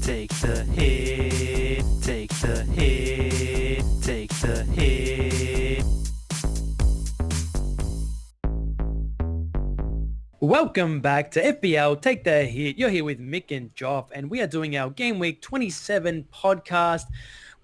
Take the hit, take the hit, take the hit. Welcome back to FPL Take the Hit. You're here with Mick and Joff, and we are doing our Game Week 27 podcast.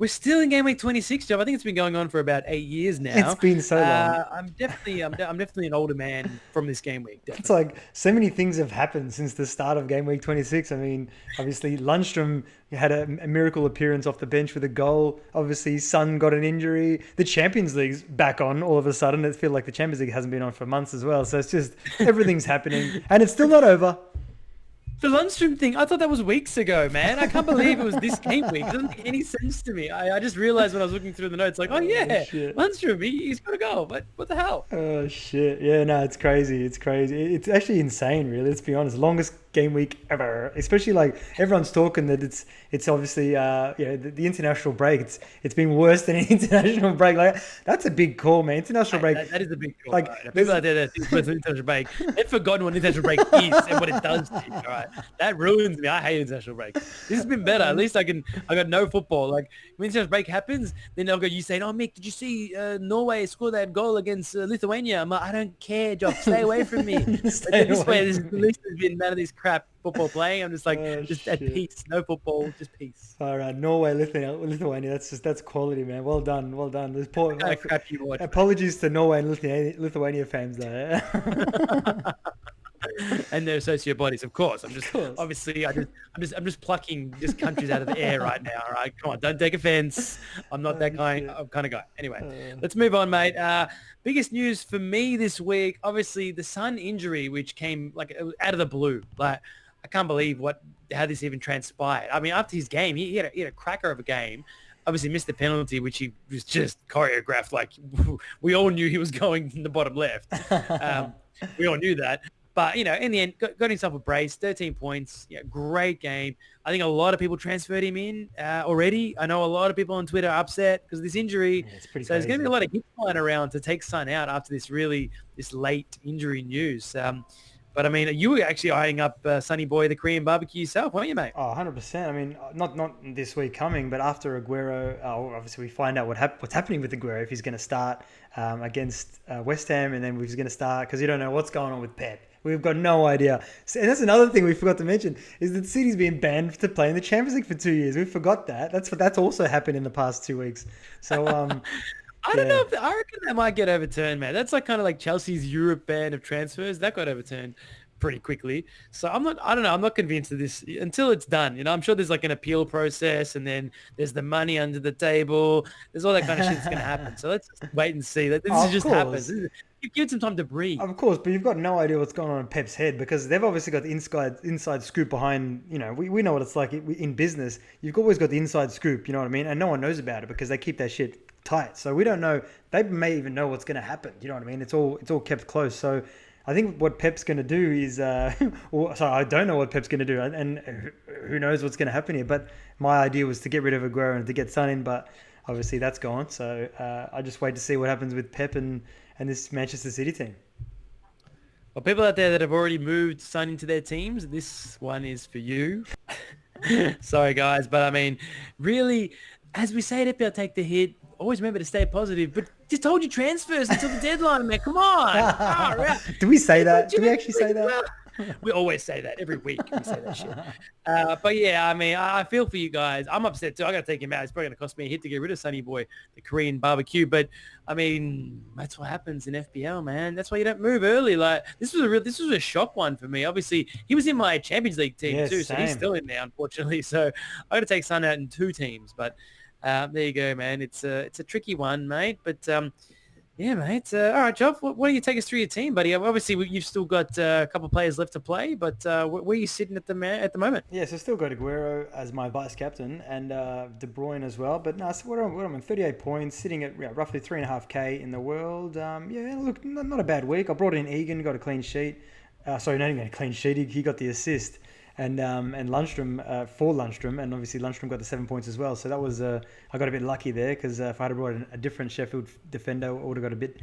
We're still in Game Week 26, Joff. I think it's been going on for about 8 years now. It's been so long. I'm definitely an older man from this game week. Definitely. It's like so many things have happened since the start of Game Week 26. I mean, obviously Lundstrom had a miracle appearance off the bench with a goal. Obviously, Son got an injury. The Champions League's back on all of a sudden. It feels like the Champions League hasn't been on for months as well. So it's just everything's happening, and it's still not over. The Lundstrom thing, I thought that was weeks ago, man. I can't believe it was this game week. It doesn't make any sense to me. I just realized when I was looking through the notes, like, oh yeah, Lundstrom, he's got to go. But what the hell? Oh, shit. Yeah, no, it's crazy. It's crazy. It's actually insane, really. Let's be honest. Longest game week ever. Especially like everyone's talking that it's obviously the international break. It's been worse than an international break. Like that's a big call, man. International break. That is a big call. Like right. People out there that think it's worse than international break, they've forgotten what international break is and what it does to you. All right, that ruins me. I hate international break. This has been better. At least I got no football. Like when international break happens, then they'll go. You saying, "Oh, Mick, did you see Norway score that goal against Lithuania?" I'm like, I don't care, Jock. Stay away from me. This way, at least there's been none of this crap football playing. I'm just like, at peace. No football, just peace. All right, Norway, Lithuania. That's quality, man. Well done. There's apologies to Norway and Lithuania fans there. And their associate bodies, of course. I'm just plucking just countries out of the air right now. All right, come on, don't take offense. I'm not that kind of guy. Anyway, let's move on, mate. Biggest news for me this week, obviously the Son injury, which came like out of the blue. Like I can't believe how this even transpired. I mean, after his game, he had a cracker of a game. Obviously missed the penalty, which he was just choreographed. Like we all knew he was going in the bottom left. We all knew that. But, in the end, got himself a brace, 13 points. Yeah, great game. I think a lot of people transferred him in already. I know a lot of people on Twitter are upset because of this injury. Yeah, so there's going to be a lot of hits flying around to take Son out after this late injury news. But, I mean, you were actually eyeing up Sonny Boy, the Korean barbecue yourself, weren't you, mate? Oh, 100%. I mean, not this week coming, but after Aguero, obviously we find out what's happening with Aguero, if he's going to start against West Ham, and then he's going to start, because you don't know what's going on with Pep. We've got no idea. And that's another thing we forgot to mention, is that City's been banned to play in the Champions League for 2 years. We forgot that. That's also happened in the past 2 weeks. So, I don't know. I reckon that might get overturned, man. That's kind of like Chelsea's Europe ban of transfers. That got overturned pretty quickly. So I don't know. I'm not convinced of this until it's done. I'm sure there's like an appeal process, and then there's the money under the table. There's all that kind of shit that's going to happen. So let's just wait and see. This just happens. Give it some time to breathe. Of course, but you've got no idea what's going on in Pep's head, because they've obviously got the inside scoop behind, we know what it's like in business. You've always got the inside scoop, you know what I mean? And no one knows about it because they keep that shit tight. So we don't know. They may even know what's going to happen. You know what I mean? It's all kept close. So I think what Pep's going to do is, I don't know what Pep's going to do, and who knows what's going to happen here. But my idea was to get rid of Aguero and to get Son in, but obviously that's gone. So I just wait to see what happens with Pep and this Manchester City team. Well, people out there that have already moved Son into their teams, this one is for you. Sorry, guys, but I mean, really, as we say at FPL Take the Hit, always remember to stay positive, but just hold your transfers until the deadline, man. Come on. Right. Do we say that? Do we actually say that? We always say that. Every week we say that shit. But yeah, I mean, I feel for you guys. I'm upset too. I got to take him out. It's probably going to cost me a hit to get rid of Sonny Boy, the Korean barbecue. But I mean, that's what happens in FPL, man. That's why you don't move early. Like this was a shock one for me. Obviously, he was in my Champions League team too, so he's still in there, unfortunately. So I got to take Son out in 2 teams. But there you go, man. It's a tricky one, mate. But yeah, mate. All right, Joff, why don't you take us through your team, buddy? Obviously, you've still got a couple of players left to play, but where are you sitting at the moment? Yeah, so still got Aguero as my vice captain and De Bruyne as well. But no, so what am I? 38 points, sitting at roughly 3.5k in the world. Yeah, look, not a bad week. I brought in Egan, got a clean sheet. Sorry, not even a clean sheet. He got the assist. And Lundstrom for Lundstrom, and obviously Lundstrom got the 7 points as well. So that was I got a bit lucky there, because if I had brought a different Sheffield defender, I would have got a bit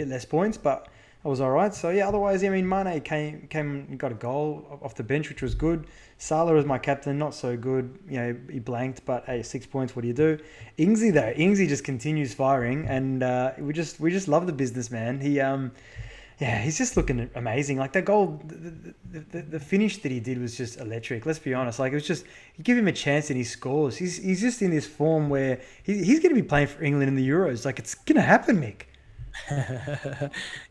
less points. But I was all right. So yeah, otherwise, I mean, Mane came and got a goal off the bench, which was good. Salah was my captain, not so good. You know, he blanked, but hey, 6 points. What do you do? Ingsy though, Ingsy just continues firing, and we just love the businessman. Yeah, he's just looking amazing. Like that goal, the finish that he did was just electric. Let's be honest. Like it was just, you give him a chance and he scores. He's just in this form where he's going to be playing for England in the Euros. Like it's going to happen, Mick.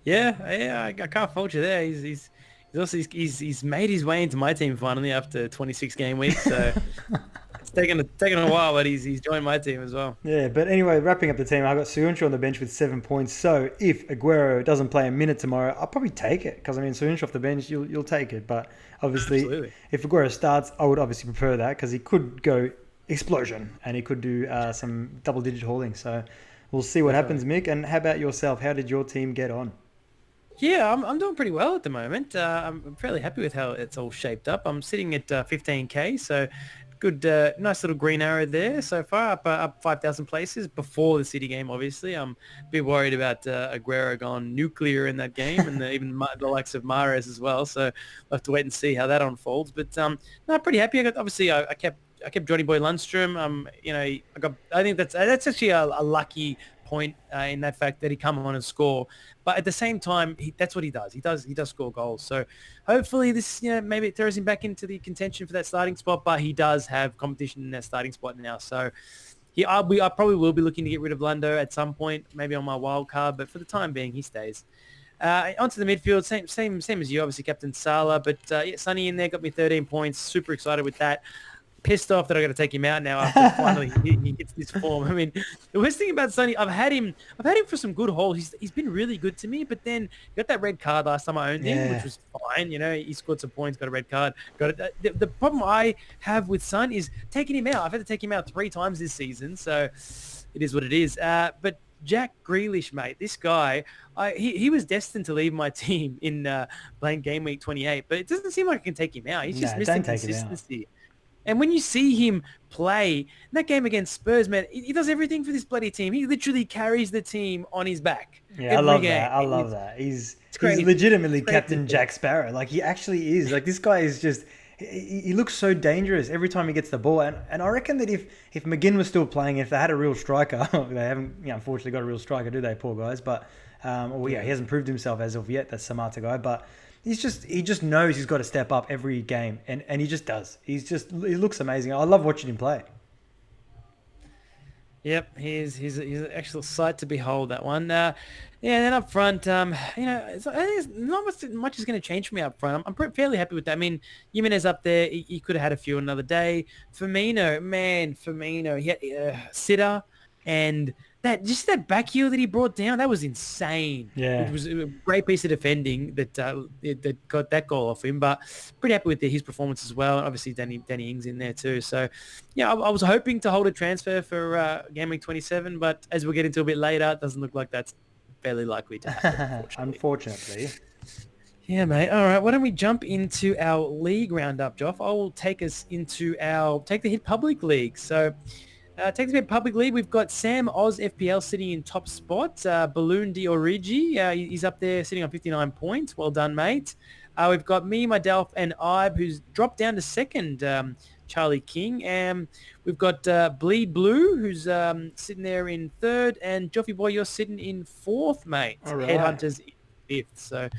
yeah, I can't fault you there. He's also he's made his way into my team finally after 26 game weeks. So it's taken a while, but he's joined my team as well. Yeah, but anyway, wrapping up the team, I got Soyuncu on the bench with 7 points. So if Aguero doesn't play a minute tomorrow, I'll probably take it because I mean Soyuncu off the bench, you'll take it. But obviously, Absolutely. If Aguero starts, I would obviously prefer that because he could go explosion and he could do some double-digit hauling. So we'll see what happens, Mick. And how about yourself? How did your team get on? Yeah, I'm doing pretty well at the moment. I'm fairly happy with how it's all shaped up. I'm sitting at 15k, so good, nice little green arrow there so far, up 5,000 places before the City game. Obviously, I'm a bit worried about Aguero gone nuclear in that game, and even the likes of Mahrez as well. So we'll have to wait and see how that unfolds. But no, pretty happy. I kept Johnny Boy Lundstrom. I think that's actually a lucky point in that fact that he come on and score, but at the same time that's what he does. He does score goals. So hopefully this maybe it throws him back into the contention for that starting spot, but he does have competition in that starting spot now. So I probably will be looking to get rid of Lundo at some point, maybe on my wild card, but for the time being he stays. Onto the midfield, same as you, obviously Captain Salah, but Sonny in there got me 13 points. Super excited with that. Pissed off that I got to take him out now after finally he gets this form. I mean, the worst thing about Sonny, I've had him for some good hauls. He's been really good to me, but then he got that red card last time I owned him, which was fine. He scored some points, got a red card. The problem I have with Son is taking him out. I've had to take him out 3 times this season, so it is what it is. But Jack Grealish, mate, this guy, he was destined to leave my team in playing game week 28, but it doesn't seem like I can take him out. He's just missing consistency. And when you see him play in that game against Spurs, man, he does everything for this bloody team. He literally carries the team on his back. Yeah, I love that. He's legitimately Captain Jack Sparrow. Like he actually is. Like this guy is just. He looks so dangerous every time he gets the ball. And I reckon that if McGinn was still playing, if they had a real striker, they haven't unfortunately got a real striker, do they, poor guys? But he hasn't proved himself as of yet. That's Samata guy, but. He just knows he's got to step up every game, and he just does. He looks amazing. I love watching him play. Yep, he's an actual sight to behold, that one. Then up front, I think not much is going to change for me up front. I'm fairly happy with that. I mean, Jimenez up there, he could have had a few another day. Firmino, he had Sitter, and that back heel that he brought down, that was insane. Yeah. It was a great piece of defending that got that goal off him, but pretty happy with his performance as well. And obviously Danny Ings in there too. So yeah, I was hoping to hold a transfer for Game Week 27, but as we'll get into a bit later, it doesn't look like that's fairly likely to happen, unfortunately. Yeah, mate. All right. Why don't we jump into our league roundup, Joff? I will take us into our Take the Hit Public League. So Take the Hit Public League, we've got Sam Oz FPL sitting in top spot. Balloon Di Origi, he's up there sitting on 59 points. Well done, mate. We've got me, myself, and Ibe, who's dropped down to second, Charlie King. And we've got Bleed Blue, who's sitting there in third. And Joffy Boy, you're sitting in fourth, mate. All right. Headhunters in fifth. So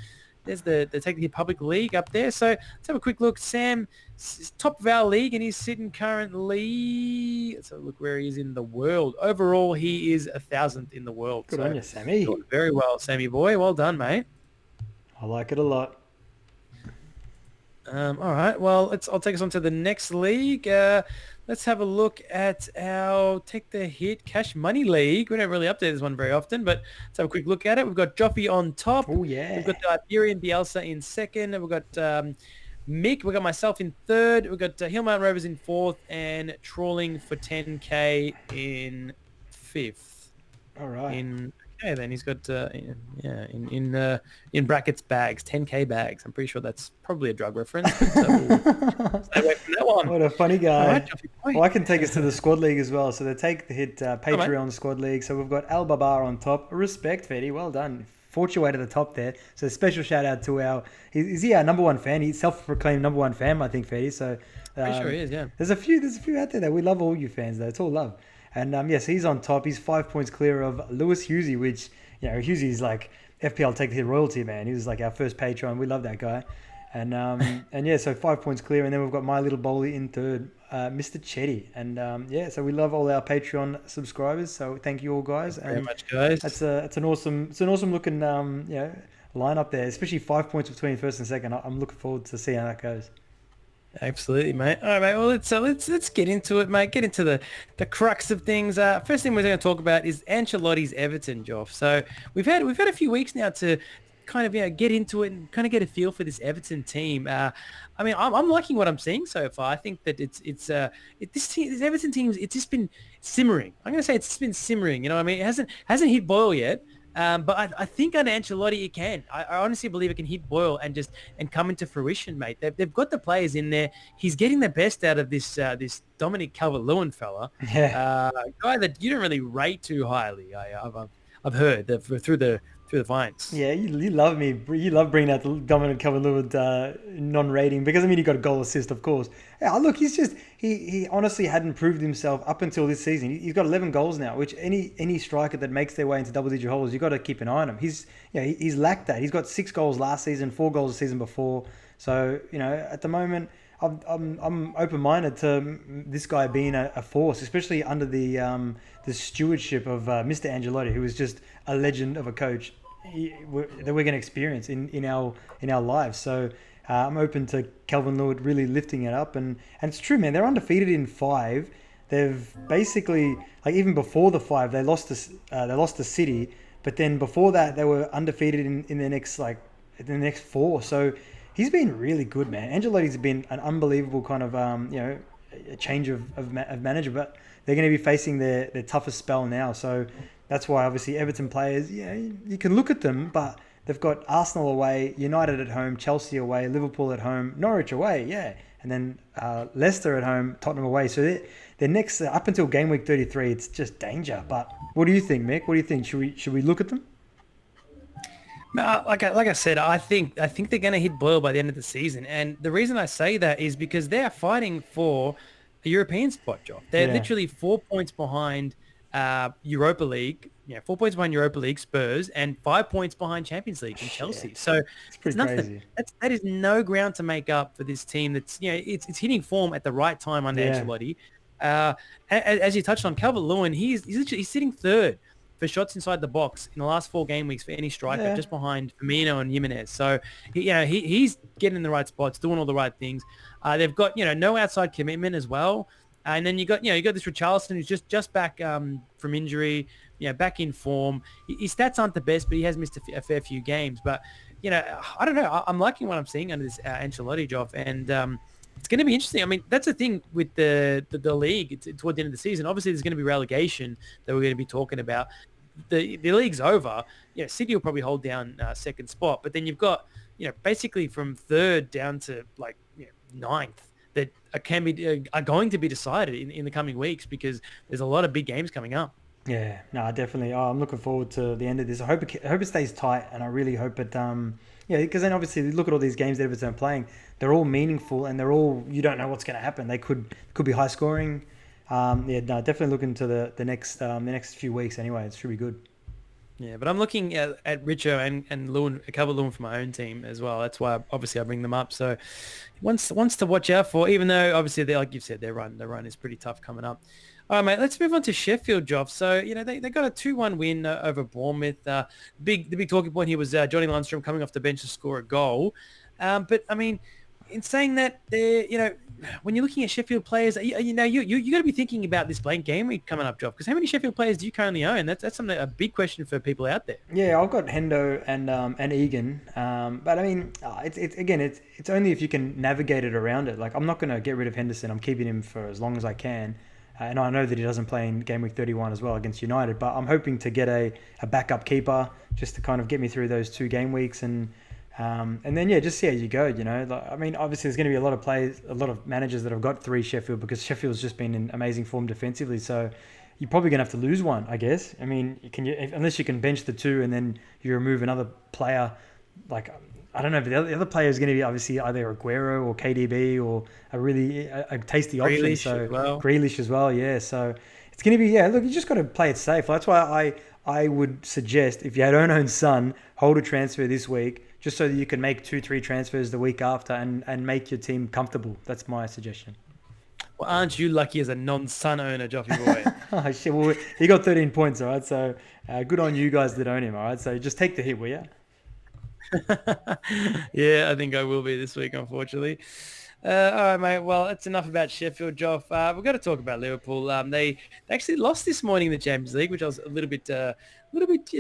there's the Take the Hit Public League up there. So let's have a quick look. Sam is top of our league, and he's sitting currently, let's have a look where he is in the world. Overall, he is 1,000th in the world. Good on you, Sammy. Doing very well, Sammy boy. Well done, mate. I like it a lot. All right. Well, I'll take us on to the next league. Let's have a look at our Take the Hit Cash Money League. We don't really update this one very often, but let's have a quick look at it. We've got Joffy on top. Oh, yeah. We've got Iberian Bielsa in second. We've got Mick. We've got myself in third. We've got Hillmount Rovers in fourth, and Trawling for 10k in fifth. All right. Okay, then he's got in brackets bags, 10k bags. I'm pretty sure that's probably a drug reference. So we'll stay away from that one. What a funny guy. Right, well, I can take us to the squad league as well. So they Take the Hit Patreon squad league. So we've got Al Babar on top. Respect, Fetty. Well done. fought your way to the top there. So special shout out to is he our number one fan? He's self-proclaimed number one fan, I think, Fetty. So Pretty sure he is, yeah. There's a few out there that we love all you fans though. It's all love. And yes, he's on top. He's 5 points clear of Lewis Hughesy, which, Hughesey's like FPL Take the Hit royalty, man. He was like our first patron. We love that guy. And so 5 points clear. And then we've got My Little Bowley in third, Mr. Chetty. And so we love all our Patreon subscribers. So thank you all, guys. Very much, guys. It's an awesome looking lineup there, especially 5 points between first and second. I'm looking forward to seeing how that goes. Absolutely, mate. All right, mate. Well, let's get into it, mate. Get into the crux of things. First thing we're going to talk about is Ancelotti's Everton, Joff. So we've had a few weeks now to kind of get into it and kind of get a feel for this Everton team. I'm liking what I'm seeing so far. I think that this Everton team, it's just been simmering. I'm going to say it's just been simmering. You know what I mean? It hasn't hit boil yet. But I think under Ancelotti it can. I honestly believe it can hit boil and come into fruition, mate. They've got the players in there. He's getting the best out of this Dominic Calvert-Lewin fella, guy that you don't really rate too highly. I've heard that through the vines. Yeah, you love me. You love bringing out the Dominic Calvert-Lewin non-rating because he got a goal assist, of course. Yeah, look, he honestly hadn't proved himself up until this season. He's got 11 goals now, which any striker that makes their way into double-digit holes, you've got to keep an eye on him. He's lacked that. He's got 6 goals last season, 4 goals the season before. So at the moment, I'm open-minded to this guy being a force, especially under the stewardship of Mr. Ancelotti, who is just a legend of a coach that we're going to experience in our lives. So I'm open to Calvert-Lewin really lifting it up, and it's true, man. They're undefeated in 5. They've basically, like, even before the 5, they lost to City, but then before that they were undefeated in the next 4. So he's been really good, man. Ancelotti's been an unbelievable kind of a change of manager, but they're going to be facing their toughest spell now. So that's why obviously Everton players, you can look at them, but they've got Arsenal away, United at home, Chelsea away, Liverpool at home, Norwich away, and then Leicester at home, Tottenham away. So they're next up until game week 33. It's just danger. But what do you think, Mick? What do you think? Should we look at them? Like I said, I think they're going to hit boil by the end of the season, and the reason I say that is because they are fighting for a European spot, Joe. They're literally 4 points behind Europa League. 4 points behind Europa League, Spurs, and 5 points behind Champions League and Chelsea. So it's pretty crazy. That is no ground to make up for this team. That's it's hitting form at the right time under Ancelotti. As you touched on, Calvert-Lewin, he's sitting third for shots inside the box in the last 4 game weeks for any striker, just behind Firmino and Jimenez. So he's getting in the right spots, doing all the right things. They've got no outside commitment as well. And then you got this Richarlison who's just back from injury, back in form. His stats aren't the best, but he has missed a fair few games. But I don't know. I'm liking what I'm seeing under this Ancelotti job, and it's going to be interesting. I mean, that's the thing with the league. It's toward the end of the season. Obviously, there's going to be relegation that we're going to be talking about. The league's over. City will probably hold down second spot, but then you've got basically from third down to ninth that are going to be decided in the coming weeks because there's a lot of big games coming up. Yeah, no, definitely. I'm looking forward to the end of this. I hope it stays tight, and I really hope it. Because then obviously look at all these games that Everton are playing. They're all meaningful, and they're all, you don't know what's going to happen. They could be high scoring. Definitely looking to the next few weeks. Anyway, it should be good. Yeah, but I'm looking at Richo and Lewin, Calvert-Lewin for my own team as well. That's why obviously I bring them up. So ones to watch out for, even though obviously like you've said, their run is pretty tough coming up. All right, mate, let's move on to Sheffield, Joff. So, they got a 2-1 win over Bournemouth. The big talking point here was Johnny Lundstrom coming off the bench to score a goal. But, I mean, in saying that, when you're looking at Sheffield players, you got to be thinking about this blank game week coming up, Joff. Because how many Sheffield players do you currently own? That's a big question for people out there. Yeah, I've got Hendo and Egan. But, I mean, it's only if you can navigate it around it. Like, I'm not going to get rid of Henderson. I'm keeping him for as long as I can. And I know that he doesn't play in game week 31 as well against United, but I'm hoping to get a backup keeper just to kind of get me through those 2 game weeks and then just see how you go. I mean, obviously there's going to be a lot of managers that have got 3 Sheffield because Sheffield's just been in amazing form defensively. So you're probably going to have to lose one, I guess. I mean, unless you can bench the two and then you remove another player, like I don't know, but the other player is going to be obviously either Aguero or KDB or a tasty option. Grealish So as well. Grealish as well, yeah. So it's going to be, yeah. Look, you just got to play it safe. That's why I would suggest if you don't own Son, hold a transfer this week just so that you can make 2-3 transfers the week after and make your team comfortable. That's my suggestion. Well, aren't you lucky as a non-Son owner, Joffy boy? Oh, shit. Well, he got 13 points, all right? So good on you guys that own him, all right? So just take the hit, will you? Yeah, I think I will be this week, unfortunately. All right, mate. Well, that's enough about Sheffield, Joff. We've got to talk about Liverpool. They actually lost this morning in the Champions League, which I was a little bit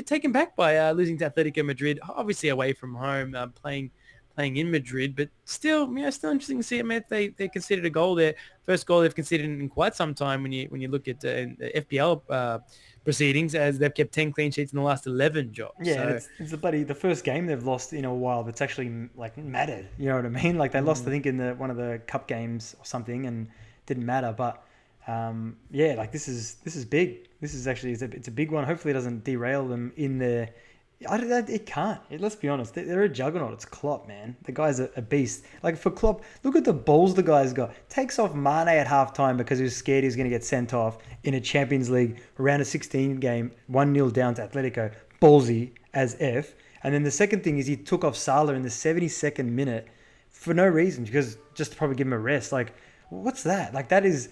taken back by losing to Atletico Madrid, obviously away from home, playing in Madrid, but still, still interesting to see it, man. They conceded a goal there, first goal they've conceded in quite some time. When you look at the FPL proceedings, as they've kept 10 clean sheets in the last 11 jobs. Yeah, so, it's the first game they've lost in a while that's actually like mattered. You know what I mean? Like they lost, I think, in one of the cup games or something, and didn't matter. But yeah, like this is big. This is actually it's a big one. Hopefully, it doesn't derail them in their. It can't. Let's be honest. They're a juggernaut. It's Klopp, man. The guy's a beast. Like for Klopp, look at the balls the guy's got. Takes off Mane at halftime because he was scared he was going to get sent off in a Champions League round of 16 game, 1-0 down to Atletico. Ballsy as F. And then the second thing is he took off Salah in the 72nd minute for no reason, because just to probably give him a rest. Like, what's that? Like that is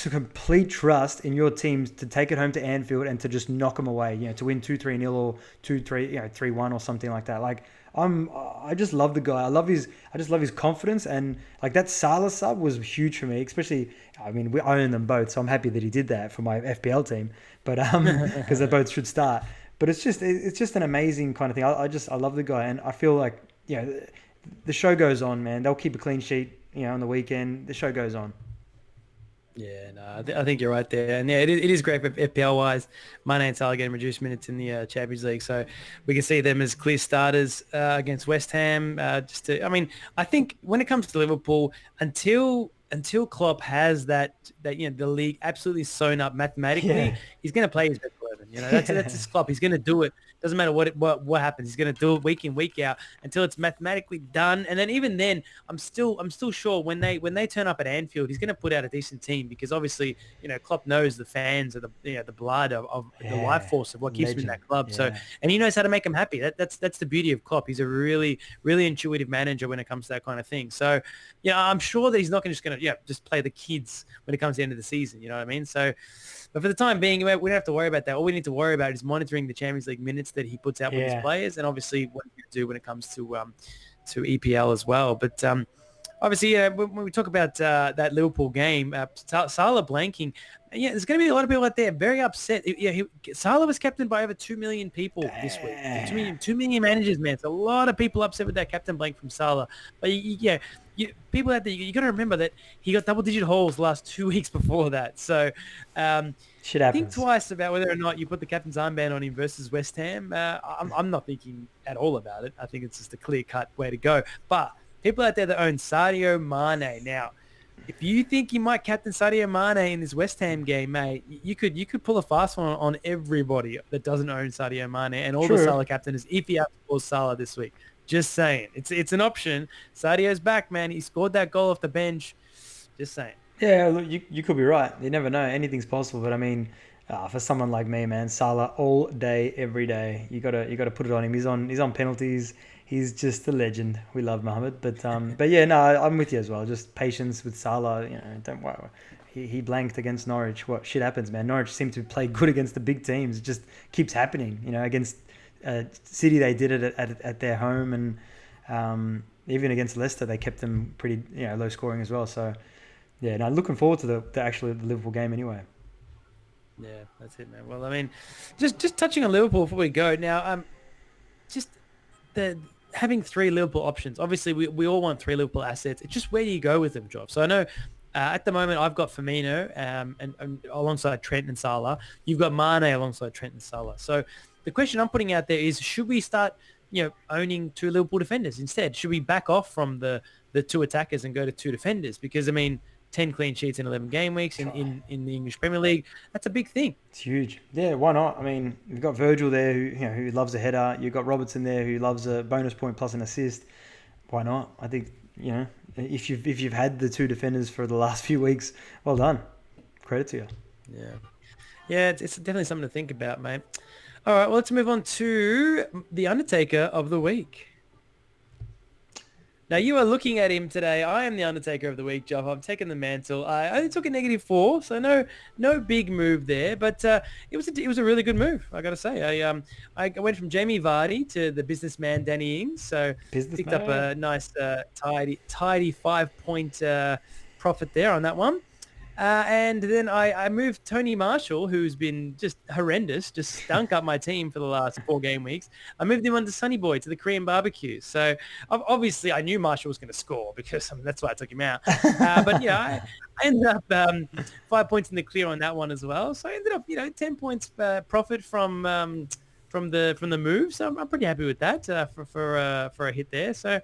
complete trust in your teams to take it home to Anfield and to just knock them away, to win 2-3-0 or 2-3, 3-1 or something like that. Like I just love the guy. I just love his confidence, and like that Salah sub was huge for me, especially, I mean, I own them both, so I'm happy that he did that for my FPL team, but because they both should start. But it's just an amazing kind of thing. I love the guy, and I feel like, the show goes on, man. They'll keep a clean sheet, on the weekend. The show goes on. Yeah, no, I think you're right there. And yeah, it is great for FPL-wise. Mane and Salah getting reduced minutes in the Champions League. So we can see them as clear starters against West Ham. I think when it comes to Liverpool, until Klopp has that the league absolutely sewn up mathematically, he's going to play his best 11. That's his Klopp. He's going to do it. Doesn't matter what happens. He's going to do it week in, week out until it's mathematically done. And then even then, I'm still sure when they turn up at Anfield, he's going to put out a decent team, because obviously, Klopp knows the fans are the blood of the life force of what keeps him in that club. Yeah. So, and he knows how to make them happy. That's the beauty of Klopp. He's a really, really intuitive manager when it comes to that kind of thing. So, I'm sure that he's not just going to just play the kids when it comes to the end of the season. You know what I mean? So, but for the time being, we don't have to worry about that. All we need to worry about is monitoring the Champions League minutes that he puts out with his players, and obviously what he can do when it comes to EPL as well. But obviously, when we talk about that Liverpool game, Salah blanking, there's going to be a lot of people out there very upset. Salah was captained by over 2 million people this week. 2 million managers, man. It's a lot of people upset with that captain blank from Salah. But people out there, you got to remember that he got double-digit hauls the last 2 weeks before that. So shit happens. Think twice about whether or not you put the captain's armband on him versus West Ham. I'm not thinking at all about it. I think it's just a clear-cut way to go. But people out there that own Sadio Mane now, if you think you might captain Sadio Mane in this West Ham game, mate, you could pull a fast one on everybody that doesn't own Sadio Mane and all the Salah captains if he outpulls Salah this week. Just saying. It's an option. Sadio's back, man. He scored that goal off the bench. Just saying. Yeah, look, you could be right. You never know. Anything's possible. But I mean, for someone like me, man, Salah all day, every day. You gotta put it on him. He's on penalties. He's just a legend. We love Mohamed. But yeah, no, I'm with you as well. Just patience with Salah. Don't worry. He blanked against Norwich. What shit happens, man? Norwich seem to play good against the big teams. It just keeps happening. Against City, they did it at their home, and even against Leicester, they kept them pretty low scoring as well. So yeah, no, looking forward to the Liverpool game anyway. Yeah, that's it, man. Well, I mean, just touching on Liverpool before we go now, just having 3 Liverpool options. Obviously, we all want 3 Liverpool assets. It's just where do you go with them, Job? So I know at the moment I've got Firmino and alongside Trent and Salah. You've got Mane alongside Trent and Salah. So the question I'm putting out there is, should we start, owning 2 Liverpool defenders instead? Should we back off from the 2 attackers and go to 2 defenders? Because, I mean, 10 clean sheets in 11 game weeks in the English Premier League. That's a big thing. It's huge. Yeah, why not? I mean, you've got Virgil there who loves a header. You've got Robertson there who loves a bonus point plus an assist. Why not? I think, if you've had the two defenders for the last few weeks, well done. Credit to you. Yeah, it's definitely something to think about, mate. All right, well, let's move on to the Undertaker of the week. Now, you are looking at him today. I am the Undertaker of the week, Joff. I've taken the mantle. I only took a -4, so no big move there, but it was a really good move, I got to say. I went from Jamie Vardy to the businessman Danny Ings, so picked up a nice tidy 5-point profit there on that one. And then I moved Tony Marshall, who's been just horrendous, just stunk up my team for the last 4 game weeks. I moved him on to Sonny Boy, to the Korean barbecue. So obviously I knew Marshall was going to score because that's why I took him out. But I ended up 5 points in the clear on that one as well. So I ended up, 10 points profit from the move. So I'm pretty happy with that for a hit there. So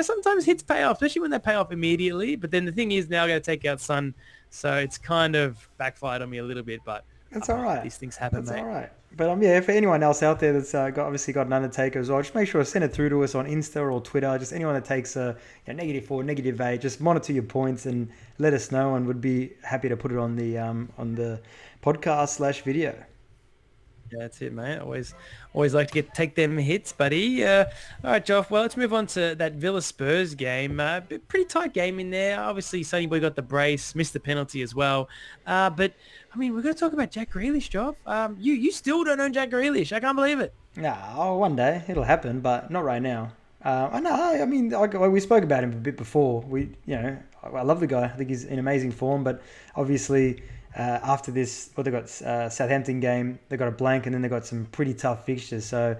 sometimes hits pay off, especially when they pay off immediately. But then the thing is, now I got to take out Son. So it's kind of backfired on me a little bit, but that's all right. These things happen, that's mate. All right. But for anyone else out there that's obviously got an Undertaker as well, just make sure to send it through to us on Insta or Twitter. Just anyone that takes a -4, -8, just monitor your points and let us know, and would be happy to put it on the podcast/video. Yeah, that's it, mate. Always like to take them hits, buddy. All right, Joff. Well, let's move on to that Villa Spurs game. Pretty tight game in there. Obviously, Sonny Boy got the brace, missed the penalty as well. But I mean, we're going to talk about Jack Grealish, Joff. You still don't own Jack Grealish. I can't believe it. Yeah, one day it'll happen, but not right now. I know. I mean, we spoke about him a bit before. I love the guy. I think he's in amazing form, but obviously. After this, they got Southampton game, they got a blank, and then they got some pretty tough fixtures. So,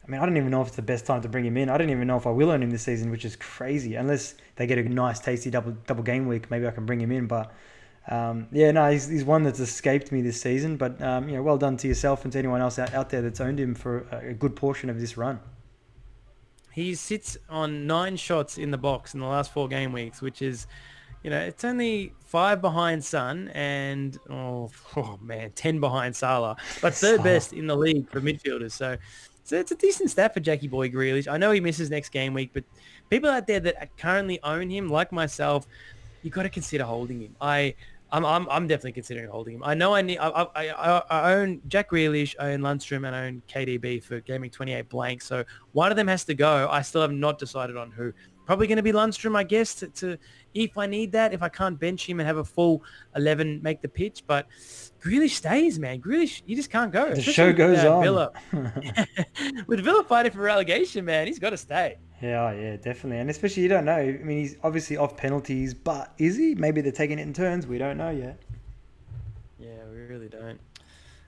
I mean, I don't even know if it's the best time to bring him in. I don't even know if I will own him this season, which is crazy. Unless they get a nice, tasty double game week, maybe I can bring him in. But he's one that's escaped me this season. But well done to yourself and to anyone else out there that's owned him for a good portion of this run. He sits on 9 shots in the box in the last 4 game weeks, which is. It's only 5 behind Son and, 10 behind Salah, but third best in the league for midfielders. So it's a decent stat for Jackie Boy Grealish. I know he misses next game week, but people out there that currently own him, like myself, you got to consider holding him. I'm definitely considering holding him. I know I own Jack Grealish, I own Lundstrom, and I own KDB for Game Week 28 blank. So one of them has to go. I still have not decided on who. Probably going to be Lundstrom, I guess, to if I need that, if I can't bench him and have a full 11, make the pitch. But Grealish stays, man. Grealish, you just can't go. The show goes on. Villa. With Villa fighting for relegation, man, he's got to stay. Yeah, definitely. And especially, you don't know. I mean, he's obviously off penalties, but is he? Maybe they're taking it in turns. We don't know yet. Yeah, we really don't.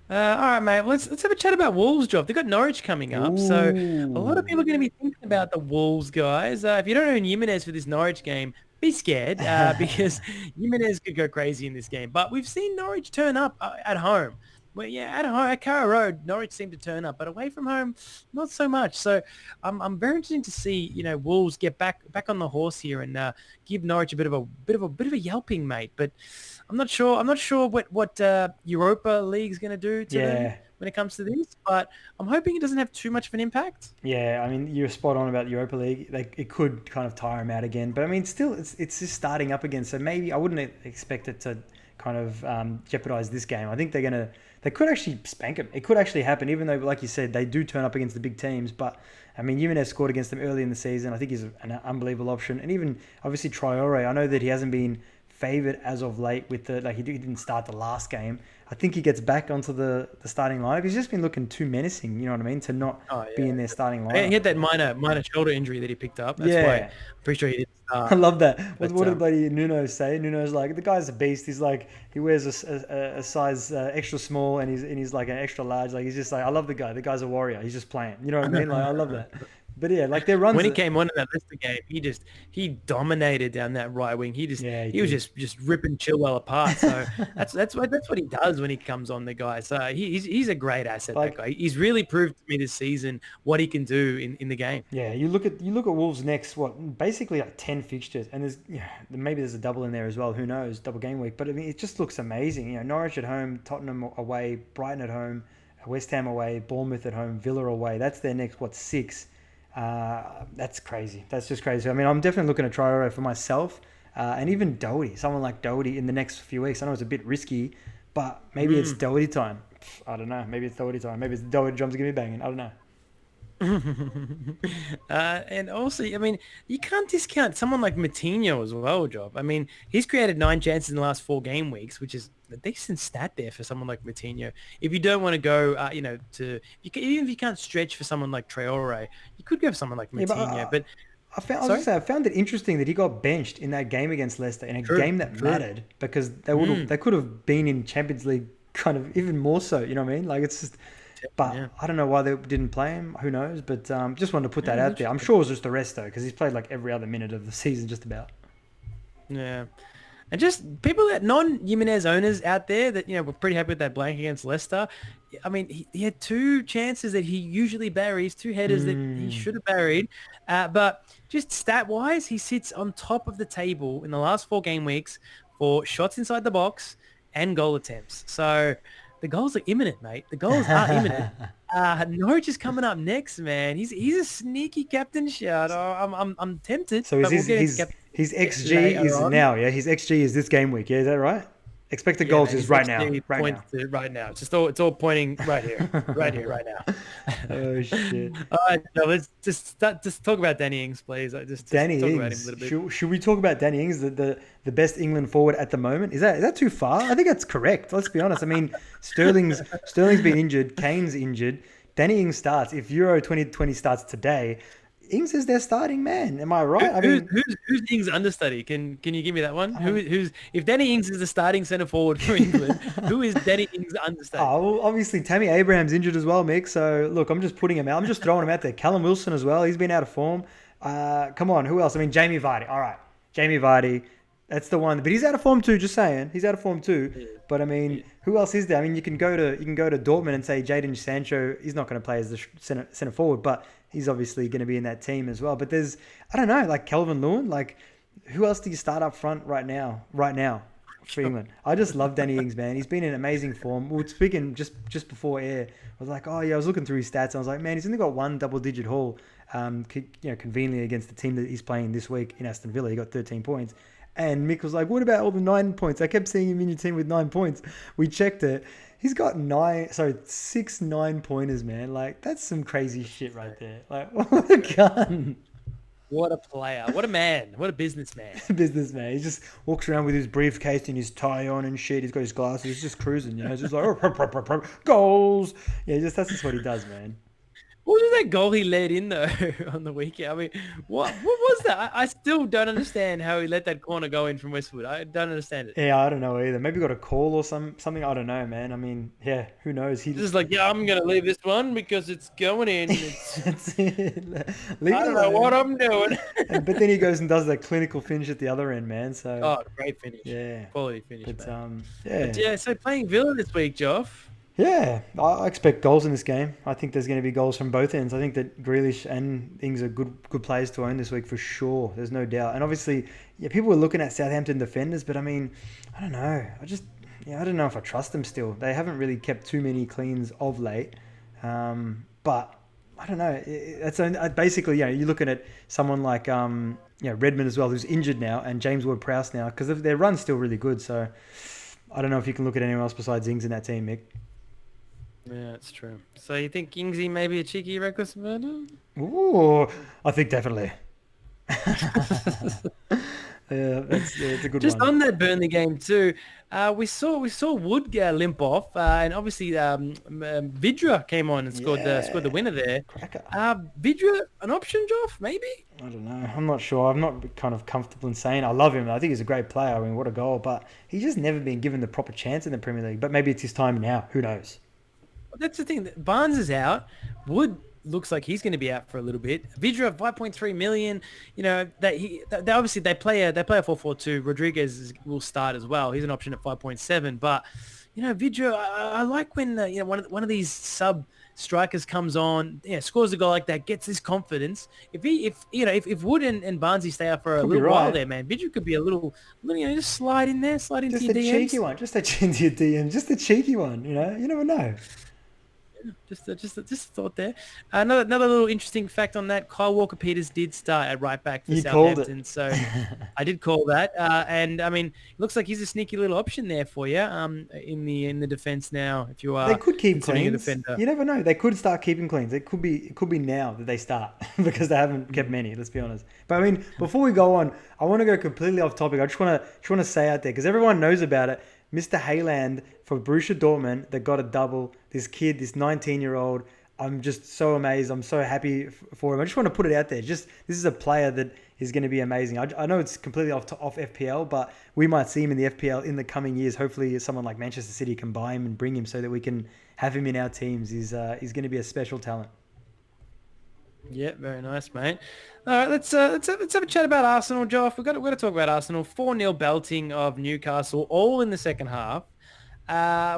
All right, mate. Let's have a chat about Wolves, Job. They've got Norwich coming up, so a lot of people are going to be thinking about the Wolves, guys. If you don't own Jimenez for this Norwich game, be scared because Jimenez could go crazy in this game. But we've seen Norwich turn up at home. Well, yeah, at home at Carrow Road, Norwich seem to turn up, but away from home, not so much. So I'm very interested to see Wolves get back on the horse here and give Norwich a bit of a yelping, mate. But I'm not sure what Europa League's going to do to them when it comes to this, but I'm hoping it doesn't have too much of an impact. Yeah, I mean, you're spot on about the Europa League. It could kind of tire them out again, but I mean, still, it's just starting up again. So maybe I wouldn't expect it to kind of jeopardize this game. I think they could actually spank them. It could actually happen, even though, like you said, they do turn up against the big teams. But I mean, Jimenez scored against them early in the season. I think he's an unbelievable option, and even obviously Traore. I know that he hasn't been favoured as of late with he didn't start the last game. I think he gets back onto the starting lineup. He's just been looking too menacing, you know what I mean, to not be in their starting lineup. He had that minor shoulder injury that he picked up. That's why I'm pretty sure he didn't start. I love that. What did bloody Nuno say? Nuno's like, the guy's a beast. He's like, he wears a size extra small and he's like an extra large. Like, he's just like, I love the guy. The guy's a warrior. He's just playing. You know what I mean? Like, I love that. But yeah, like their runs. When he came on in that Leicester game, he dominated down that right wing. He was just ripping Chilwell apart. So that's what he does when he comes on, the guy. So he's a great asset. Like, that guy. He's really proved to me this season what he can do in the game. Yeah, you look at Wolves next, basically like 10 fixtures, and maybe there's a double in there as well. Who knows? Double game week. But I mean, it just looks amazing. Norwich at home, Tottenham away, Brighton at home, West Ham away, Bournemouth at home, Villa away. That's their next 6. That's crazy. That's just crazy. I mean, I'm definitely looking at Traore for myself, and even Doherty. Someone like Doherty in the next few weeks. I know it's a bit risky, but maybe it's Doherty time. I don't know. Maybe it's Doherty time. Maybe it's Doherty drums going to be banging. I don't know. And also, I mean, you can't discount someone like Moutinho as well, Job. I mean, he's created 9 chances in the last 4 game weeks, which is a decent stat there for someone like Moutinho. If you don't want to go, even if you can't stretch for someone like Traore, you could go for someone like Moutinho. But I found it interesting that he got benched in that game against Leicester, in a game that mattered, because they could have been in Champions League kind of even more so. You know what I mean? Like, it's just. But I don't know why they didn't play him. Who knows? But just wanted to put that out there. I'm sure it was just the rest, though, because he's played like every other minute of the season just about. Yeah. And just people that non-Jimenez owners out there that, were pretty happy with that blank against Leicester. I mean, he had 2 chances that he usually buries, 2 headers that he should have buried. But just stat-wise, he sits on top of the table in the last 4 game weeks for shots inside the box and goal attempts. So the goals are imminent, mate. The goals are imminent. Norwich is coming up next, man. He's a sneaky captain shout. I'm tempted. So his XG is now, yeah? His XG is this game week, yeah? Is that right? Expected goals is right now. Right now. It's all pointing right here. Right now. Oh, shit. All right, so let's just talk about Danny Ings, please. Just Danny talk Ings. About him a little bit. Should we talk about Danny Ings, the best England forward at the moment? Is that too far? I think that's correct. Let's be honest. I mean, Sterling's been injured. Kane's injured. Danny Ings starts. If Euro 2020 starts today, Ings is their starting man. Am I right? Who's Ings' understudy? Can you give me that one? Who's if Danny Ings is the starting centre forward for England, who is Danny Ings' understudy? Oh, well, obviously Tammy Abraham's injured as well, Mick. So look, I'm just putting him out. I'm just throwing him out there. Callum Wilson as well. He's been out of form. Come on, who else? I mean, Jamie Vardy. All right, Jamie Vardy. That's the one. But he's out of form too. Just saying, he's out of form too. Yeah. But I mean, who else is there? I mean, you can go to Dortmund and say Jadon Sancho. He's not going to play as the centre forward, but he's obviously going to be in that team as well. But there's, I don't know, like Calvin Lewin. Like, who else do you start up front right now for England? I just love Danny Ings, man. He's been in amazing form. We were speaking just before air. I was like, oh yeah, I was looking through his stats. And I was like, man, he's only got 1 double-digit haul. Conveniently against the team that he's playing this week in Aston Villa. He got 13 points. And Mick was like, what about all the 9 points? I kept seeing him in your team with 9 points. We checked it. He's got 6 9-pointers, man. Like, that's some crazy shit right there. Like, what a gun. What a player. What a man. What a businessman. Businessman. He just walks around with his briefcase and his tie on and shit. He's got his glasses. He's just cruising, He's just like, goals. Yeah, that's just what he does, man. What was that goal he led in, though, on the weekend? I mean, what was that? I still don't understand how he let that corner go in from Westwood. I don't understand it. Yeah, I don't know either. Maybe got a call or something. I don't know, man. I mean, yeah, who knows? He's just like, I'm going to leave this one because it's going in. That's it. I don't know what I'm doing. But then he goes and does that clinical finish at the other end, man. So great finish. Yeah. Quality finish, man. So playing Villa this week, Joff. Yeah, I expect goals in this game. I think there's going to be goals from both ends. I think that Grealish and Ings are good players to own this week for sure. There's no doubt. And obviously, people were looking at Southampton defenders, but I mean, I don't know. I don't know if I trust them still. They haven't really kept too many cleans of late. But I don't know. It's basically, you're looking at someone like Redmond as well, who's injured now, and James Ward-Prowse now, because their run's still really good. So I don't know if you can look at anyone else besides Ings in that team, Mick. Yeah, it's true. So you think Ingsy may be a cheeky reckless murder? Ooh, I think definitely. It's a good one. Just on that Burnley game too, we saw Wood limp off, and obviously Vidra came on and scored the winner there. Cracker. Vidra an option, Joff? Maybe. I don't know. I'm not sure. I'm not kind of comfortable in saying I love him. I think he's a great player. I mean, what a goal! But he's just never been given the proper chance in the Premier League. But maybe it's his time now. Who knows? That's the thing. Barnes is out. Wood looks like he's going to be out for a little bit. Vidra 5.3 million. You know that they obviously they play a 4-4-2. Rodriguez will start as well. He's an option at 5.7. But you know, Vidra, I like when you know one of these sub strikers comes on, scores a goal like that, gets this confidence. If Wood and Barnsley stay out for a little while there, man, Vidra could be a little, just slide in there, slide into your DMs. Just a cheeky one, just into your DM, just a cheeky one. You know, you never know. Just a thought there. Another little interesting fact on that: Kyle Walker-Peters did start at right back for Southampton, so I did call that. And I mean, it looks like he's a sneaky little option there for you. In the defense now, if you are, they could keep cleans. You never know. They could start keeping cleans. It could be now that they start because they haven't kept many. Let's be honest. But I mean, before we go on, I want to go completely off topic. I just want to say out there because everyone knows about it. Mr. Hayland for Borussia Dortmund that got a double. This kid, this 19-year-old, I'm just so amazed. I'm so happy for him. I just want to put it out there. This is a player that is going to be amazing. I know it's completely off FPL, but we might see him in the FPL in the coming years. Hopefully someone like Manchester City can buy him and bring him so that we can have him in our teams. He's going to be a special talent. Yeah, very nice, mate. All right, let's have a chat about Arsenal, Joff. We've got to talk about Arsenal. 4-0 belting of Newcastle, all in the second half.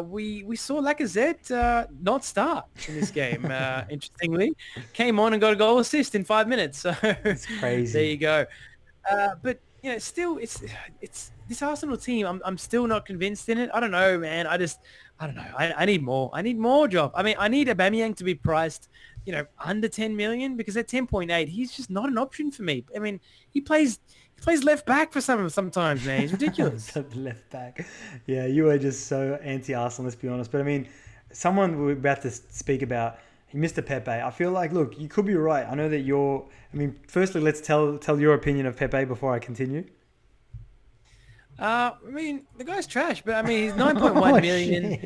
We saw Lacazette not start in this game. Interestingly, came on and got a goal assist in 5 minutes. So it's crazy. There you go. But still, it's this Arsenal team. I'm still not convinced in it. I don't know, man. I don't know. I need more. I need more, Joff. I mean, I need Aubameyang to be priced, under 10 million because at 10.8, he's just not an option for me. I mean, he plays left back for sometimes, man. He's ridiculous. Left back. Yeah, you are just so anti-Arsenal, let's be honest. But I mean, someone we're about to speak about, Mr. Pepe. I feel like, look, you could be right. I know that firstly, let's tell your opinion of Pepe before I continue. I mean, the guy's trash, but I mean, he's 9.1 million.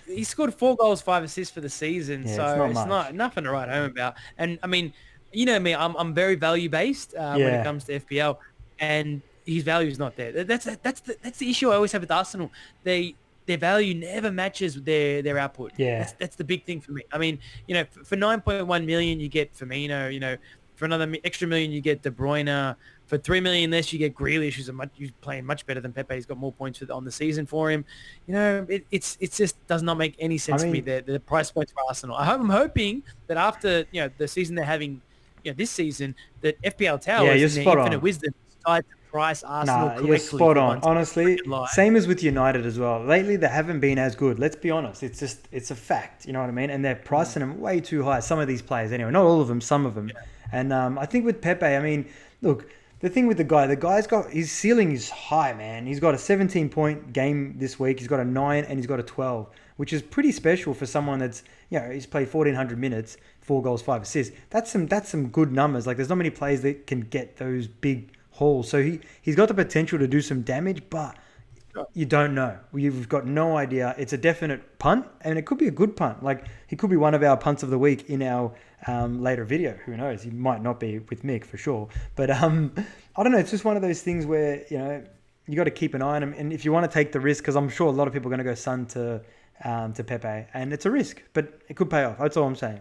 He scored 4 goals, 5 assists for the season, so it's not nothing to write home about. And I mean, you know me, I'm very value based when it comes to FPL, and his value is not there. That's the issue I always have with Arsenal. Their value never matches their output. Yeah, that's the big thing for me. I mean, for 9.1 million you get Firmino. For another extra million you get De Bruyne. For 3 million less, you get Grealish, who's playing much better than Pepe. He's got more points on the season for him. It just does not make any sense to me. The price points for Arsenal. I'm hoping that after the season they're having, this season, that FPL Towers and their infinite wisdom decide to price Arsenal correctly. You're spot on. Honestly, same as with United as well. Lately, they haven't been as good. Let's be honest. It's a fact. You know what I mean? And they're pricing them way too high. Some of these players, anyway. Not all of them. Some of them. Yeah. And I think with Pepe, I mean, look. The thing with the guy's got his ceiling is high, man. He's got a 17-point game this week. He's got a 9 and he's got a 12, which is pretty special for someone that's, he's played 1,400 minutes, 4 goals, 5 assists. That's some good numbers. Like, there's not many players that can get those big hauls. So he's got the potential to do some damage, but you don't know. You've got no idea. It's a definite punt, and it could be a good punt. Like, he could be one of our punts of the week in our later video. Who knows? He might not be with Mick for sure. But I don't know. It's just one of those things where you got to keep an eye on him. And if you want to take the risk, because I'm sure a lot of people are going to go Son to Pepe, and it's a risk, but it could pay off. That's all I'm saying.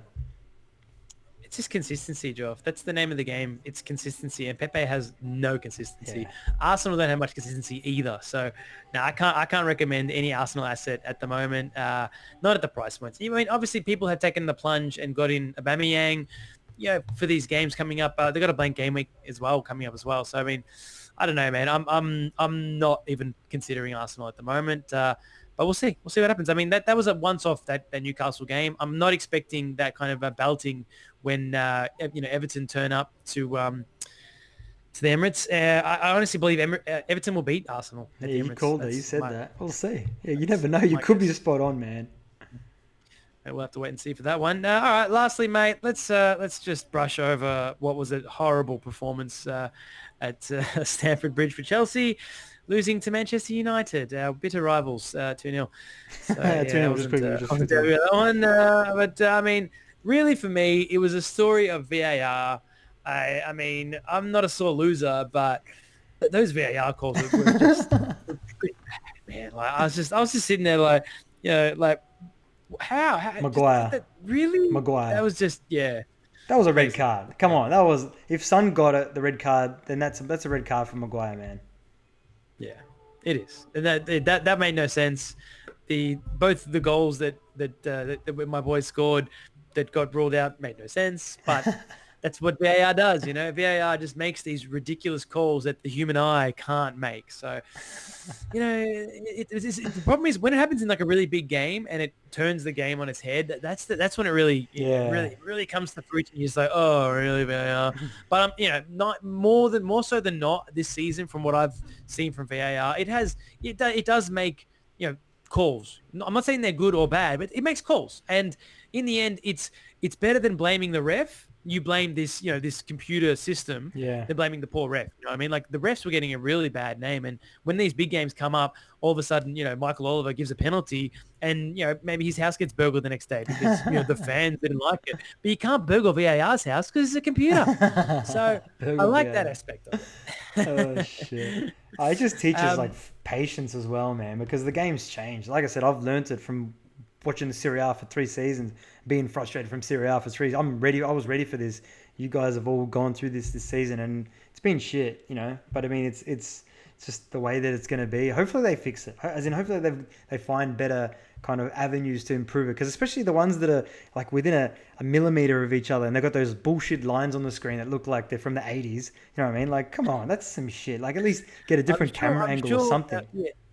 It's just consistency, Joff. That's the name of the game. It's consistency, and Pepe has no consistency. Yeah. Arsenal don't have much consistency either. So, no, I can't recommend any Arsenal asset at the moment. Not at the price points. I mean, obviously, people have taken the plunge and got in Aubameyang. For these games coming up, they got a blank game week as well coming up as well. So, I mean, I don't know, man. I'm not even considering Arsenal at the moment. But we'll see. We'll see what happens. I mean, that was a once-off, that Newcastle game. I'm not expecting that kind of a belting when Everton turn up to the Emirates. I honestly believe Everton will beat Arsenal at the Emirates. You called it. You said that. We'll see. Yeah, you never know. You could be spot on, man. We'll have to wait and see for that one. All right. Lastly, mate, let's just brush over what was a horrible performance at Stamford Bridge for Chelsea, losing to Manchester United, our bitter rivals, 2-0. So, 2-0 but I mean, really for me, it was a story of VAR. I mean, I'm not a sore loser, but those VAR calls were just pretty bad, man. Like, I was just sitting there like, How? Maguire. Really? Maguire. That was just, yeah. That was a red Crazy. card. Come on, that was if Son got it, the red card, then that's a red card for Maguire, man. Yeah, it is. And that made no sense. Both the goals that my boys scored that got ruled out made no sense. But that's what VAR does, you know. VAR just makes these ridiculous calls that the human eye can't make. So, you know, the problem is when it happens in like a really big game and it turns the game on its head. That's when it really, really comes to fruition. You're just like, oh, really, VAR? But you know, not more so than not this season, from what I've seen from VAR, it does make, you know, calls. I'm not saying they're good or bad, but it makes calls. And in the end, it's better than blaming the ref. You blame this, you know, this computer system. Yeah. They're blaming the poor ref. You know what I mean? Like the refs were getting a really bad name. And when these big games come up, all of a sudden, you know, Michael Oliver gives a penalty and, you know, maybe his house gets burgled the next day because, you know, the fans didn't like it. But you can't burgle VAR's house because it's a computer. So I like that aspect of it. Oh, shit. It just teaches like patience as well, man, because the game's changed. Like I said, I've learnt it from watching the Serie A for 3 seasons, being frustrated from Serie A for 3. I was ready for this. You guys have all gone through this season, and it's been shit, you know. But I mean, it's just the way that it's going to be. Hopefully they fix it. As in, hopefully they find better kind of avenues to improve it. Because especially the ones that are like within a millimeter of each other, and they've got those bullshit lines on the screen that look like they're from the 80s. You know what I mean? Like, come on, that's some shit. Like, at least get a different camera angle or something.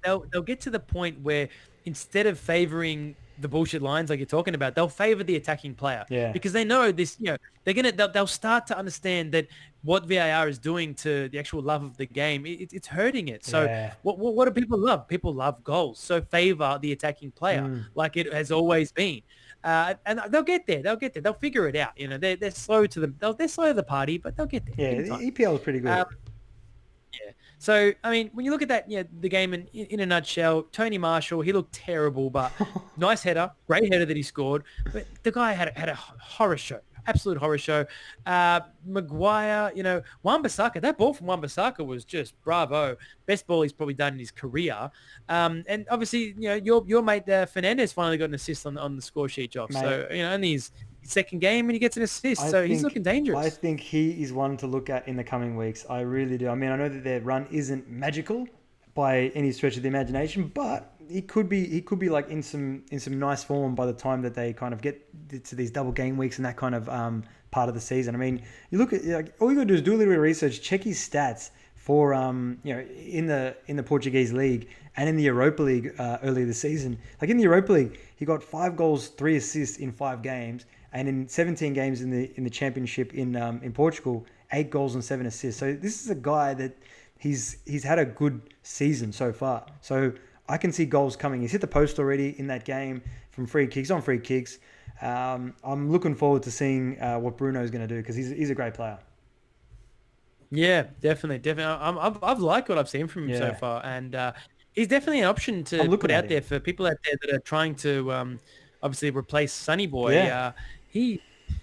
They'll get to the point where instead of favoring the bullshit lines like you're talking about, they'll favor the attacking player. Yeah. Because they know this, you know, they'll start to understand that what VAR is doing to the actual love of the game, it's hurting it. So what do people love? People love goals. So favor the attacking player like it has always been. And they'll get there. They'll figure it out. You know, they're slow to they're slow to the party, but they'll get there. Yeah, the EPL is pretty good. Yeah. So, I mean, when you look at that, you know, the game in a nutshell, Tony Marshall, he looked terrible, but nice header, great header that he scored. But the guy had a horror show, absolute horror show. Maguire, you know, Wan-Bissaka, that ball from Wan-Bissaka was just bravo. Best ball he's probably done in his career. And obviously, you know, your mate Fernandez finally got an assist on the score sheet, Joff. So, you know, only his second game and he gets an assist. He's looking dangerous. I think he is one to look at in the coming weeks. I really do. I mean, I know that their run isn't magical by any stretch of the imagination, but he could be like in some nice form by the time that they kind of get to these double game weeks and that kind of part of the season. I mean, you look at, like, all you got to do is do a little bit of research, check his stats for you know, in the Portuguese league and in the Europa League earlier this season. Like in the Europa League, he got 5 goals, 3 assists in 5 games. And in 17 games in the championship in Portugal, 8 goals and 7 assists. So this is a guy that he's had a good season so far. So I can see goals coming. He's hit the post already in that game from free kicks, on free kicks. I'm looking forward to seeing what Bruno's going to do because he's a great player. Yeah, definitely. I've liked what I've seen from him so far, and he's definitely an option to put out there for people out there that are trying to obviously replace Sonny Boy. Yeah.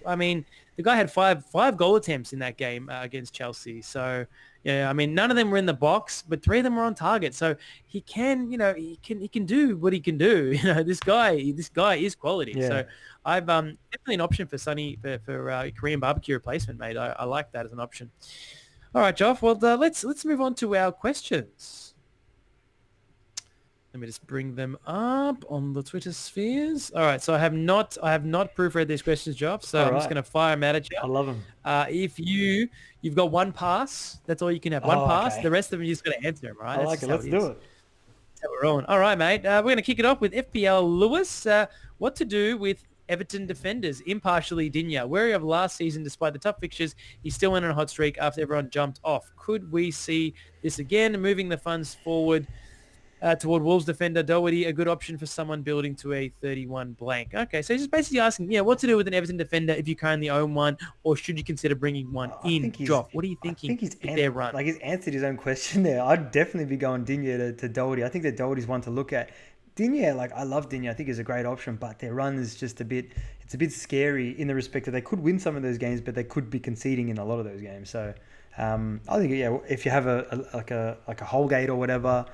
I mean, the guy had five goal attempts in that game against Chelsea. So, yeah, I mean, none of them were in the box, but 3 of them were on target. So he can, you know, he can do what he can do. You know, this guy is quality. Yeah. So I've definitely an option for Sonny for Korean barbecue replacement, mate. I like that as an option. All right, Joff. Well, let's move on to our questions. Let me just bring them up on the Twitter spheres. All right, so I have not proofread these questions, Joff. So I'm just going to fire them at you. I love them. If you've got one pass, that's all you can have. One pass. Okay. The rest of them you just got to answer them, right? I like it. Let's do it. That's how we're on. All right, mate. We're going to kick it off with FPL Lewis. What to do with Everton defenders? Impartially, Dinya. Wary of last season, despite the tough fixtures, he still went on a hot streak after everyone jumped off. Could we see this again? Moving the funds forward toward Wolves defender Doherty, a good option for someone building to a 31 blank. Okay, so he's just basically asking, what to do with an Everton defender if you currently own one, or should you consider bringing one in? Joff, what are you thinking? I think their run? Like, he's answered his own question there. I'd definitely be going Dinya to Doherty. I think that Doherty's one to look at. Dinya, like, I love Dinya. I think he's a great option, but their run is just a bit scary in the respect that they could win some of those games, but they could be conceding in a lot of those games. So I think, if you have a Holgate or whatever,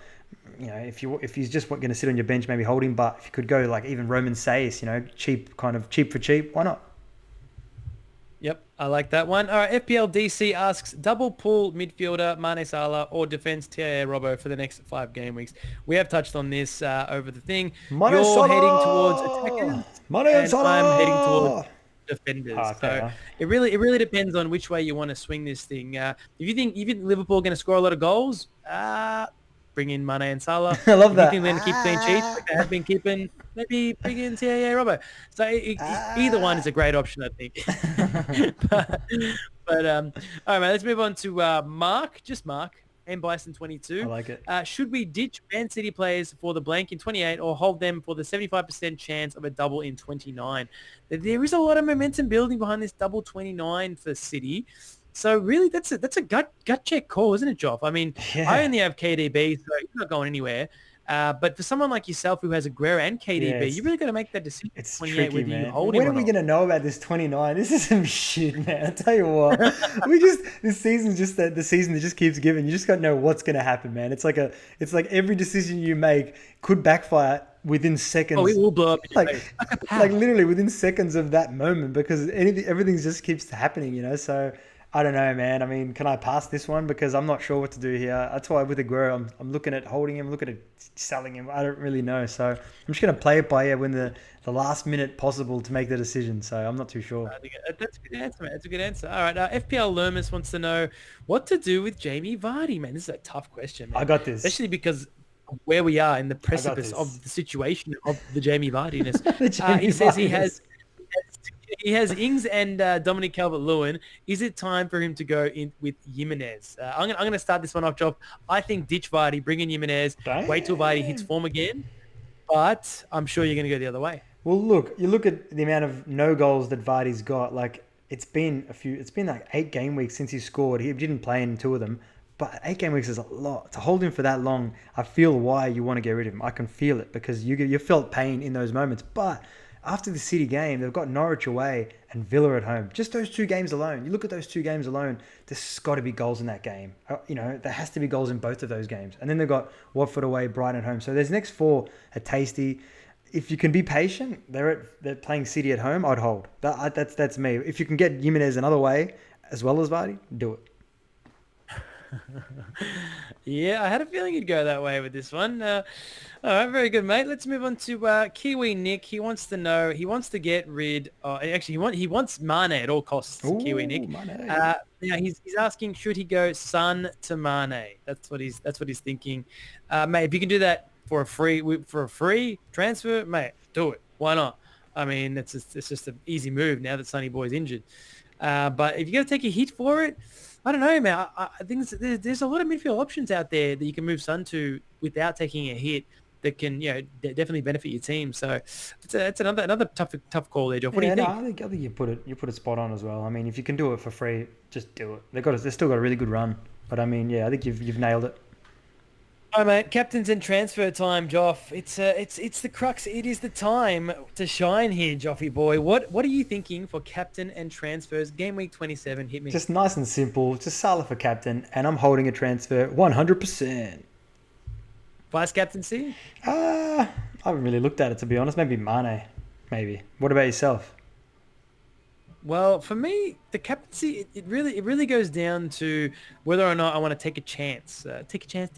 you know, if he's just going to sit on your bench, maybe hold him. But if you could go like even Roman Sayes, you know, cheap for cheap, why not? Yep, I like that one. All right, FPL DC asks, double pull midfielder Mane Salah or defense TIA Robbo for the next 5 game weeks. We have touched on this over the thing. Mane You're Salah! heading towards attackers, and I'm heading towards defenders. So it really depends on which way you want to swing this thing. If you think Liverpool are going to score a lot of goals, bring in Mane and Salah. I love that. If you think they're going to keep clean sheets, like they have been keeping, maybe bring in TIA Robbo. So either one is a great option, I think. but all right, mate, let's move on to Mark, and Bison 22. I like it. Should we ditch Man City players for the blank in 28 or hold them for the 75% chance of a double in 29? There is a lot of momentum building behind this double 29 for City. So really, that's a gut check call, isn't it, Joff? I mean, I only have KDB, so he's not going anywhere. But for someone like yourself who has Aguero and KDB, you really got to make that decision. It's 28 tricky, whether man. you hold When him are we going to know about this 29? This is some shit, man. I tell you what, this season's just the season that just keeps giving. You just got to know what's going to happen, man. It's like every decision you make could backfire within seconds. Oh, it will blow up. Like literally within seconds of that moment, because everything just keeps happening, you know. So I don't know, man. I mean, can I pass this one? Because I'm not sure what to do here. That's why with Aguero, I'm looking at holding him, looking at selling him. I don't really know. So I'm just going to play it by ear when the last minute possible to make the decision. So I'm not too sure. I think that's a good answer, man. That's a good answer. All right. FPL Lermus wants to know what to do with Jamie Vardy, man. This is a tough question, man. I got this. Especially because of where we are in the precipice of the situation of the Jamie Vardiness. He says he has Ings and Dominic Calvert-Lewin. Is it time for him to go in with Jimenez? I'm gonna start this one off, Joff. I think ditch Vardy, bring in Jimenez, wait till Vardy hits form again. But I'm sure you're going to go the other way. Well, look, you look at the amount of no goals that Vardy's got. Like it's been like 8 game weeks since he scored. He didn't play in 2 of them. But 8 game weeks is a lot. To hold him for that long, I feel why you want to get rid of him. I can feel it because you felt pain in those moments. But after the City game, they've got Norwich away and Villa at home. Just those 2 games alone. You look at those 2 games alone, there's got to be goals in that game. You know, there has to be goals in both of those games. And then they've got Watford away, Brighton at home. So there's next 4 are tasty. If you can be patient, they're playing City at home, I'd hold. That's me. If you can get Jimenez another way as well as Vardy, do it. Yeah, I had a feeling you'd go that way with this one. All right, very good, mate. Let's move on to Kiwi Nick. He wants to know, he wants to get rid. He wants Mane at all costs. Ooh, Kiwi Nick. Mane. He's asking, should he go Son to Mane? That's what he's thinking. Mate, if you can do that for a free transfer, mate, do it. Why not? I mean, it's just an easy move now that Sonny Boy's injured. But if you're gonna take a hit for it, I don't know, man. I think there's a lot of midfield options out there that you can move Son to without taking a hit that can, definitely benefit your team. So it's another tough call there, Joff. What do you think? No, I think you put it spot on as well. I mean, if you can do it for free, just do it. They've still got a really good run. But I mean, yeah, I think you've nailed it. All right, mate. Captains and transfer time, Joff. It's the crux. It is the time to shine here, Joffy boy. What are you thinking for captain and transfers? Game week 27. Hit me. Just nice and simple. Just Salah for captain, and I'm holding a transfer 100%. Vice captaincy? I haven't really looked at it, to be honest. Maybe Mane. Maybe. What about yourself? Well, for me, the captaincy, it really goes down to whether or not I want to take a chance. Take a chance.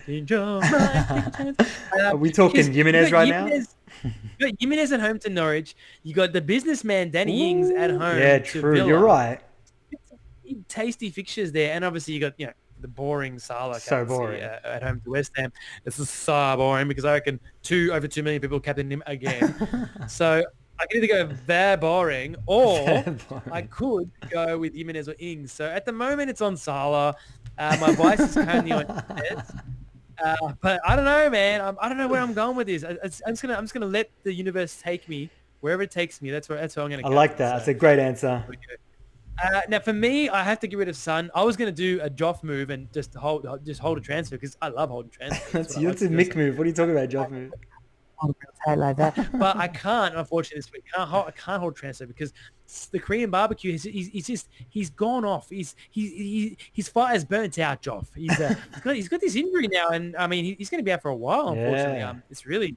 Enjoy life, take a chance. Are we talking Jimenez right now? You got Jimenez at home to Norwich. You got the businessman Danny Ings at home. Yeah, to true. Villa. You're right. Tasty fixtures there, and obviously you got the boring Salah So boring. at home to West Ham. This is so boring because I reckon over 2 million people captain him again. So I can either go very boring or I could go with Jimenez or Ings. So at the moment it's on Salah. My vice is currently on Jimenez. But I don't know, man. I don't know where I'm going with this. I'm just gonna let the universe take me wherever it takes me. That's where I'm gonna go. I like that. That's a great answer. Now for me, I have to get rid of Son. I was gonna do a Joff move and just hold a transfer because I love holding transfers. That's a Mick move. What are you talking about, Joff move? say it like that. But I can't, unfortunately, this week. I can't hold transfer because the Korean barbecue, he's gone off. His fire's burnt out, Joff. He's got this injury now, and I mean, he's going to be out for a while, unfortunately. Yeah. It's really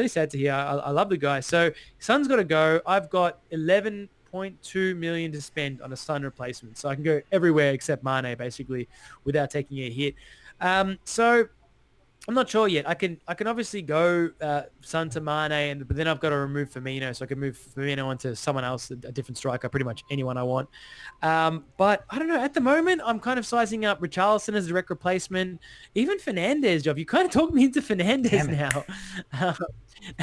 sad to hear. I love the guy. So Son's got to go. I've got 11.2 million to spend on a Son replacement, so I can go everywhere except Mane, basically, without taking a hit. So I'm not sure yet. I can obviously go Son to Mane, but then I've got to remove Firmino, so I can move Firmino onto someone else, a different striker, pretty much anyone I want. But I don't know. At the moment, I'm kind of sizing up Richarlison as a direct replacement. Even Fernandes, Job. You kind of talked me into Fernandes now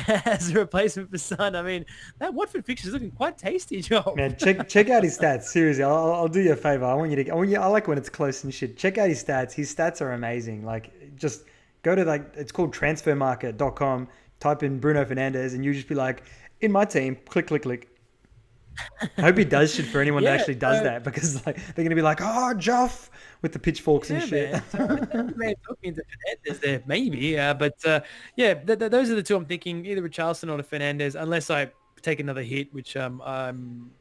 as a replacement for Son. I mean, that Watford fixture is looking quite tasty, Job. Man, check out his stats. Seriously, I'll do you a favor. I like when it's close and shit. Check out his stats. His stats are amazing. Like, just go to it's called transfermarket.com, type in Bruno Fernandes, and you just be like, in my team, click. I hope he does shit for anyone that actually does that, because like they're going to be like, oh, Joff, with the pitchforks and shit. Man. So that may have took me into Fernandes there, maybe. Those are the two I'm thinking, either Richarlison or Fernandes, unless I take another hit, which I'm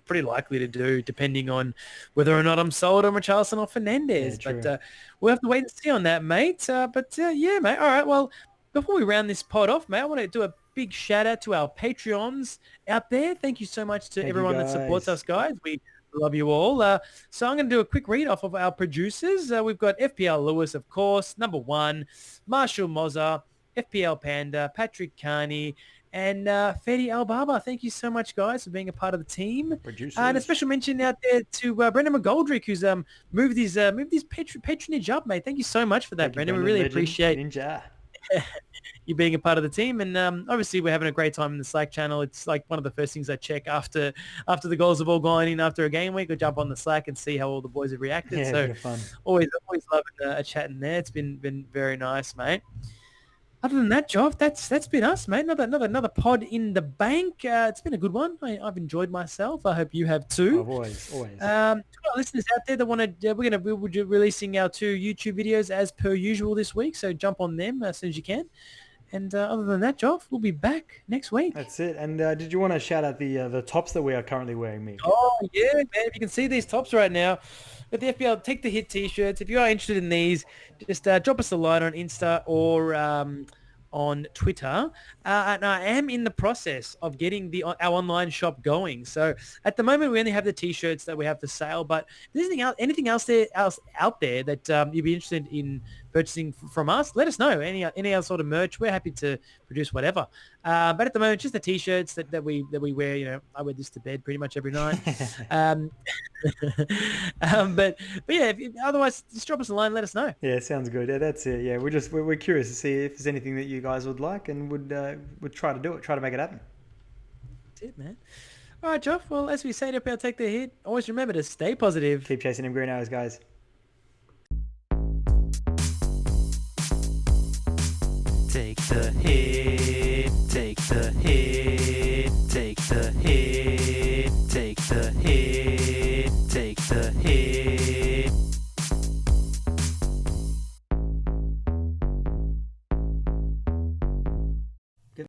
pretty likely to do, depending on whether or not I'm sold on Richarlison or Fernandes. Yeah, but we'll have to wait and see on that, mate. Mate. All right. Well, before we round this pod off, mate, I want to do a big shout out to our Patreons out there. Thank you so much to everyone that supports us, guys. We love you all. So I'm going to do a quick read off of our producers. We've got FPL Lewis, of course, number 1, Marshall Moza, FPL Panda, Patrick Carney, and Fedi Al-Baba. Thank you so much, guys, for being a part of the team. And a special mention out there to Brendan McGoldrick, who's moved his patronage up, mate. Thank you so much for that, Brendan. We really appreciate you being a part of the team. And obviously, we're having a great time in the Slack channel. It's like one of the first things I check after the goals have all gone in after a game week. I jump on the Slack and see how all the boys have reacted. Yeah, so fun. always loving a chat in there. It's been very nice, mate. Other than that, Joff, that's been us, mate. Another pod in the bank. It's been a good one. I've enjoyed myself. I hope you have too. Always. To our listeners out there that want to, we'll be releasing our 2 YouTube videos as per usual this week. So jump on them as soon as you can. And other than that, Joff, we'll be back next week. That's it. And did you want to shout out the tops that we are currently wearing, Mick? Oh yeah, man! If you can see these tops right now, with the FPL Take the Hit t-shirts. If you are interested in these, just drop us a line on Insta or on Twitter. And I am in the process of getting our online shop going. So at the moment, we only have the t-shirts that we have for sale. But if there's anything else out there that you'd be interested in purchasing from us, let us know. Any other sort of merch, we're happy to produce whatever. But at the moment, just the t-shirts that we wear. You know, I wear this to bed pretty much every night. But yeah, otherwise, just drop us a line. Let us know. Yeah, sounds good. Yeah, that's it. Yeah, we're curious to see if there's anything that you guys would like, and would try to do it, try to make it happen. That's it, man. All right, Joff. Well, as we say to FPL Take the Hit, always remember to stay positive. Keep chasing them green arrows, guys. Take the hit, take the hit, take the hit.